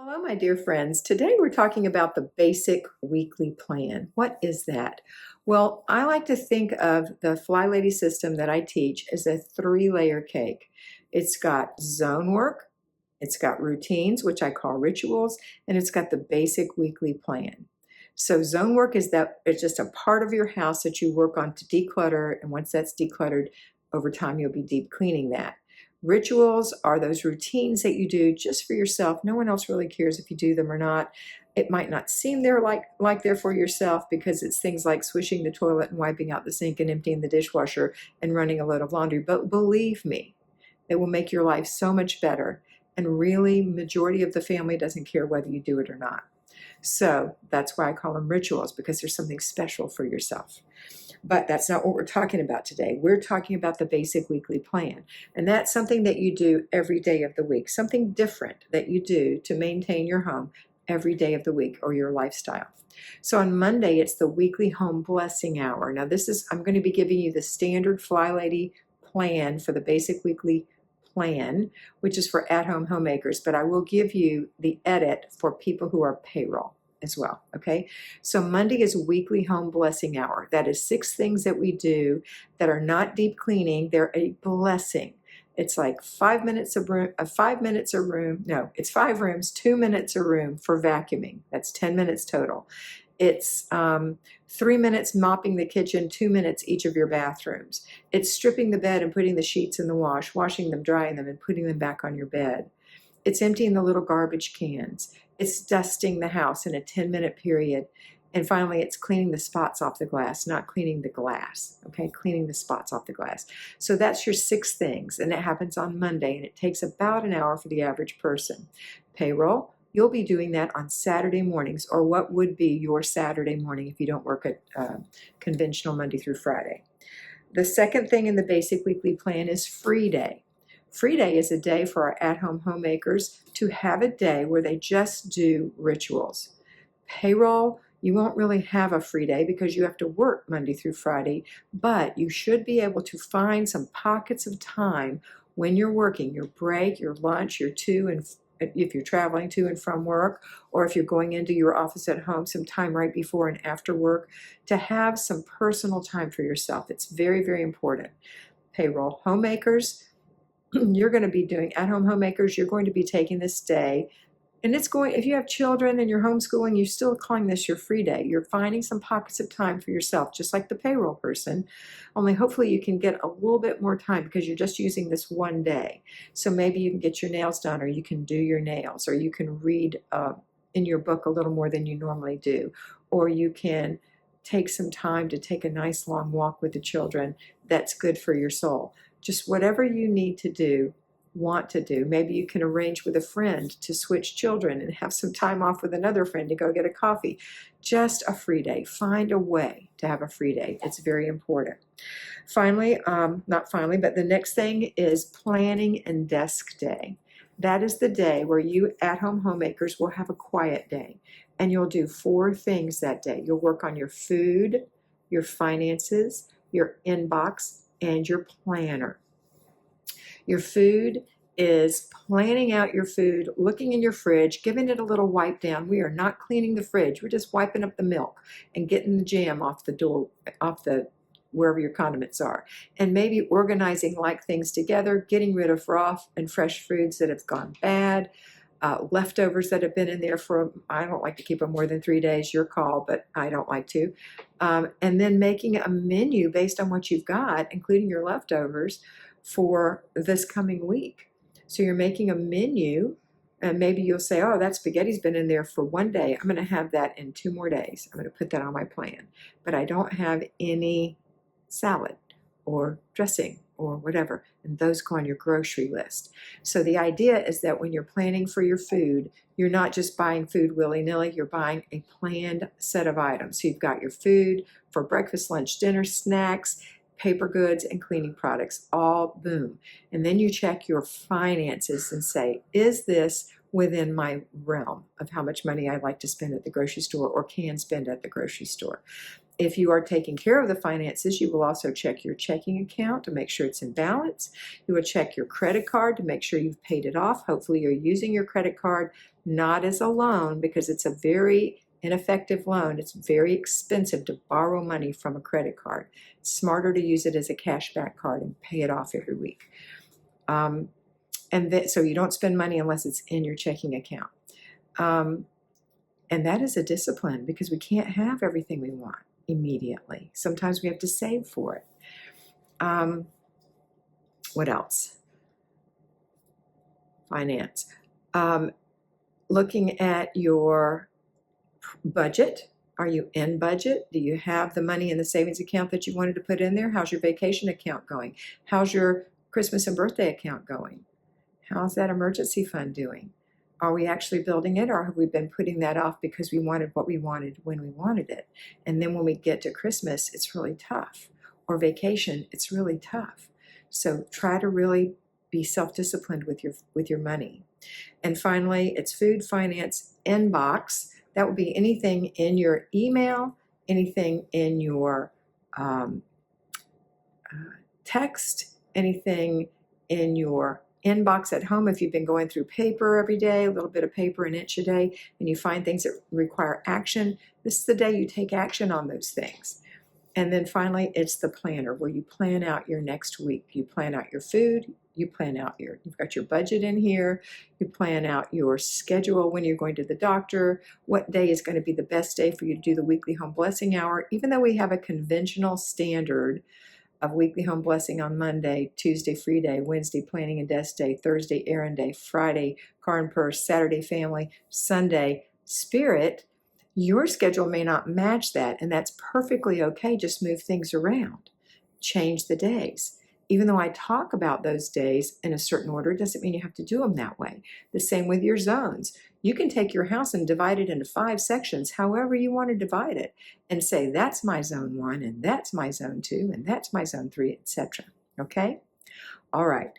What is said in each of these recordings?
Hello, my dear friends. Today we're talking about the basic weekly plan. What is that? Well, I like to think of the FlyLady system that I teach as a three-layer cake. It's got zone work, it's got routines, which I call rituals, and it's got the basic weekly plan. So zone work is that it's just a part of your house that you work on to declutter, and once that's decluttered, over time you'll be deep cleaning that. Rituals are those routines that you do just for yourself. No one else really cares if you do them or not. It might not seem they're like they're for yourself because it's things like swishing the toilet and wiping out the sink and emptying the dishwasher and running a load of laundry. But believe me, it will make your life so much better. And really, majority of the family doesn't care whether you do it or not. So that's why I call them rituals, because there's something special for yourself. But that's not what we're talking about today. We're talking about the basic weekly plan. And that's something that you do every day of the week, something different that you do to maintain your home every day of the week or your lifestyle. So on Monday, it's the weekly home blessing hour. Now I'm going to be giving you the standard FlyLady plan for the basic weekly plan, which is for at-home homemakers, but I will give you the edit for people who are payroll as well, okay? So Monday is weekly home blessing hour. That is 6 things that we do that are not deep cleaning. They're a blessing. It's like 5 minutes of room, 5 minutes a room. No, it's 5 rooms, 2 minutes a room for vacuuming. That's 10 minutes total. It's 3 minutes mopping the kitchen, 2 minutes each of your bathrooms. It's stripping the bed and putting the sheets in the wash, washing them, drying them, and putting them back on your bed. It's emptying the little garbage cans. It's dusting the house in a 10-minute period. And finally, it's cleaning the spots off the glass, not cleaning the glass, okay? Cleaning the spots off the glass. So that's your 6 things, and it happens on Monday, and it takes about an hour for the average person. Payroll, you'll be doing that on Saturday mornings, or what would be your Saturday morning if you don't work at conventional Monday through Friday. The second thing in the basic weekly plan is free day. Free day is a day for our at-home homemakers to have a day where they just do rituals. Payroll, you won't really have a free day because you have to work Monday through Friday, but you should be able to find some pockets of time when you're working, your break, your lunch, if you're traveling to and from work, or if you're going into your office at home, some time right before and after work, to have some personal time for yourself. It's very, very important. Payroll homemakers, you're going to be doing at-home homemakers, you're going to be taking this day, and if you have children and you're homeschooling, you're still calling this your free day. You're finding some pockets of time for yourself, just like the payroll person, only hopefully you can get a little bit more time because you're just using this one day. So maybe you can get your nails done, or you can do your nails, or you can read in your book a little more than you normally do, or you can take some time to take a nice long walk with the children. That's good for your soul. Just whatever you need to do, want to do. Maybe you can arrange with a friend to switch children and have some time off with another friend to go get a coffee. Just a free day. Find a way to have a free day. It's very important. Finally, not finally, but the next thing is planning and desk day. That is the day where you at-home homemakers will have a quiet day, and you'll do 4 things that day. You'll work on your food, your finances, your inbox, and your planner. Your food is planning out your food, looking in your fridge, giving it a little wipe down. We are not cleaning the fridge. We're just wiping up the milk and getting the jam off the door, wherever your condiments are. And maybe organizing like things together, getting rid of raw and fresh foods that have gone bad, leftovers that have been in there I don't like to keep them more than 3 days, your call, but I don't like to. And then making a menu based on what you've got, including your leftovers, for this coming week. So you're making a menu, and maybe you'll say, oh, that spaghetti's been in there for 1 day. I'm going to have that in 2 more days. I'm going to put that on my plan. But I don't have any salad or dressing or whatever, and those go on your grocery list. So the idea is that when you're planning for your food, you're not just buying food willy-nilly, you're buying a planned set of items. So you've got your food for breakfast, lunch, dinner, snacks, paper goods, and cleaning products, all boom. And then you check your finances and say, is this within my realm of how much money I like to spend at the grocery store or can spend at the grocery store? If you are taking care of the finances, you will also check your checking account to make sure it's in balance. You will check your credit card to make sure you've paid it off. Hopefully you're using your credit card not as a loan, because it's a very ineffective loan. It's very expensive to borrow money from a credit card. It's smarter to use it as a cashback card and pay it off every week. So you don't spend money unless it's in your checking account. And that is a discipline, because we can't have everything we want immediately. Sometimes we have to save for it. What else? Finance. Looking at your budget. Are you in budget? Do you have the money in the savings account that you wanted to put in there? How's your vacation account going? How's your Christmas and birthday account going? How's that emergency fund doing? Are we actually building it, or have we been putting that off because we wanted what we wanted when we wanted it? And then when we get to Christmas, it's really tough. Or vacation, it's really tough. So try to really be self-disciplined with your money. And finally, it's food finance inbox. That would be anything in your email, anything in your text, anything in your inbox at home. If you've been going through paper every day, a little bit of paper an inch a day, and you find things that require action, this is the day you take action on those things. And then finally, it's the planner, where you plan out your next week. You plan out your food, you plan out you've got your budget in here, you plan out your schedule when you're going to the doctor, what day is going to be the best day for you to do the weekly home blessing hour. Even though we have a conventional standard of weekly home blessing on Monday, Tuesday free day, Wednesday planning and desk day, Thursday errand day, Friday car and purse, Saturday family, Sunday spirit, your schedule may not match that, and that's perfectly okay. Just move things around, change the days. Even though I talk about those days in a certain order, doesn't mean you have to do them that way. The same with your zones. You can take your house and divide it into 5 sections, however you want to divide it, and say, that's my zone 1, and that's my zone 2, and that's my zone 3, etc. Okay? All right.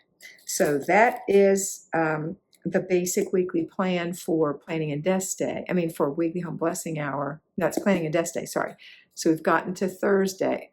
So that is the basic weekly plan for planning and desk day. For weekly home blessing hour. No, it's planning and desk day, sorry. So we've gotten to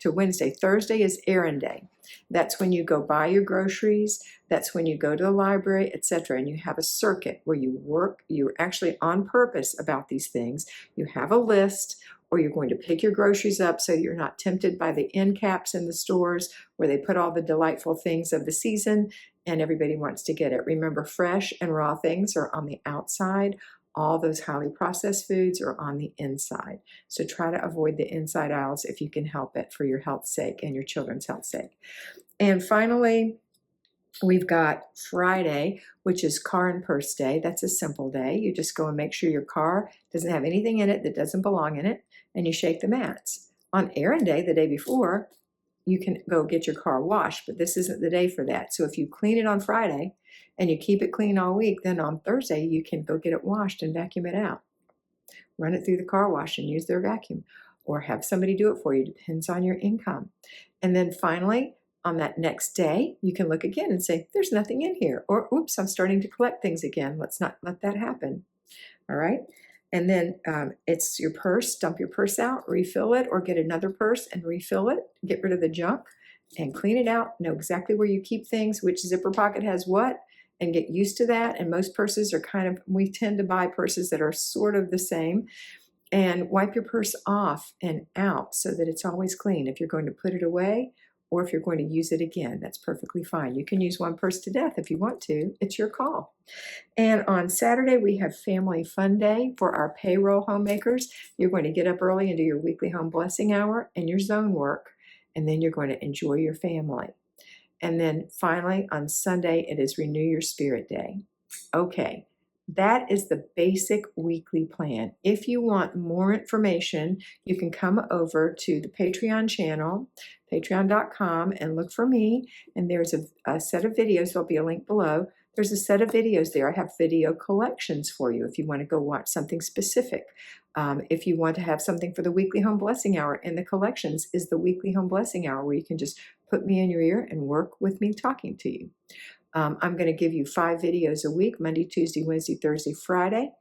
Wednesday. Thursday is errand day. That's when you go buy your groceries. That's when you go to the library, etc. And you have a circuit where you work. You're actually on purpose about these things. You have a list, or you're going to pick your groceries up so you're not tempted by the end caps in the stores where they put all the delightful things of the season and everybody wants to get it. Remember, fresh and raw things are on the outside. All those highly processed foods are on the inside. So try to avoid the inside aisles if you can help it, for your health's sake and your children's health's sake. And finally, we've got Friday, which is car and purse day. That's a simple day. You just go and make sure your car doesn't have anything in it that doesn't belong in it, and you shake the mats. On errand day, the day before, you can go get your car washed, but this isn't the day for that. So if you clean it on Friday and you keep it clean all week, then on Thursday you can go get it washed and vacuum it out. Run it through the car wash and use their vacuum, or have somebody do it for you. Depends on your income. And then finally, on that next day, you can look again and say, there's nothing in here. Or, oops, I'm starting to collect things again. Let's not let that happen. All right. And then it's your purse. Dump your purse out, refill it, or get another purse and refill it. Get rid of the junk and clean it out. Know exactly where you keep things, which zipper pocket has what, and get used to that. And most purses are we tend to buy purses that are sort of the same. And wipe your purse off and out so that it's always clean. If you're going to put it away, or if you're going to use it again, that's perfectly fine. You can use one purse to death if you want to. It's your call. And on Saturday, we have Family Fun Day for our payroll homemakers. You're going to get up early and do your weekly home blessing hour and your zone work, and then you're going to enjoy your family. And then finally, on Sunday, it is Renew Your Spirit Day. Okay, that is the basic weekly plan. If you want more information, you can come over to the Patreon channel, patreon.com, and look for me. And there's a set of videos. There'll be a link below. There's a set of videos there. I have video collections for you if you want to go watch something specific. If you want to have something for the weekly home blessing hour, in the collections is the weekly home blessing hour, where you can just put me in your ear and work with me talking to you. I'm going to give you 5 videos a week, Monday, Tuesday, Wednesday, Thursday, Friday.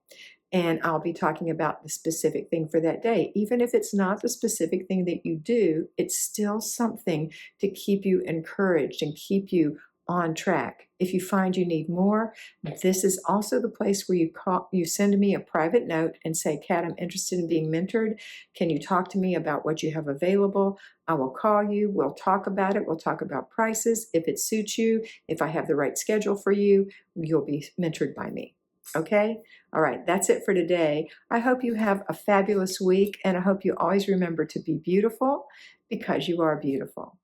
and I'll be talking about the specific thing for that day. Even if it's not the specific thing that you do, it's still something to keep you encouraged and keep you on track. If you find you need more, this is also the place where you send me a private note and say, Kat, I'm interested in being mentored. Can you talk to me about what you have available? I will call you. We'll talk about it. We'll talk about prices. If it suits you, if I have the right schedule for you, you'll be mentored by me. Okay? All right, that's it for today. I hope you have a fabulous week, and I hope you always remember to be beautiful because you are beautiful.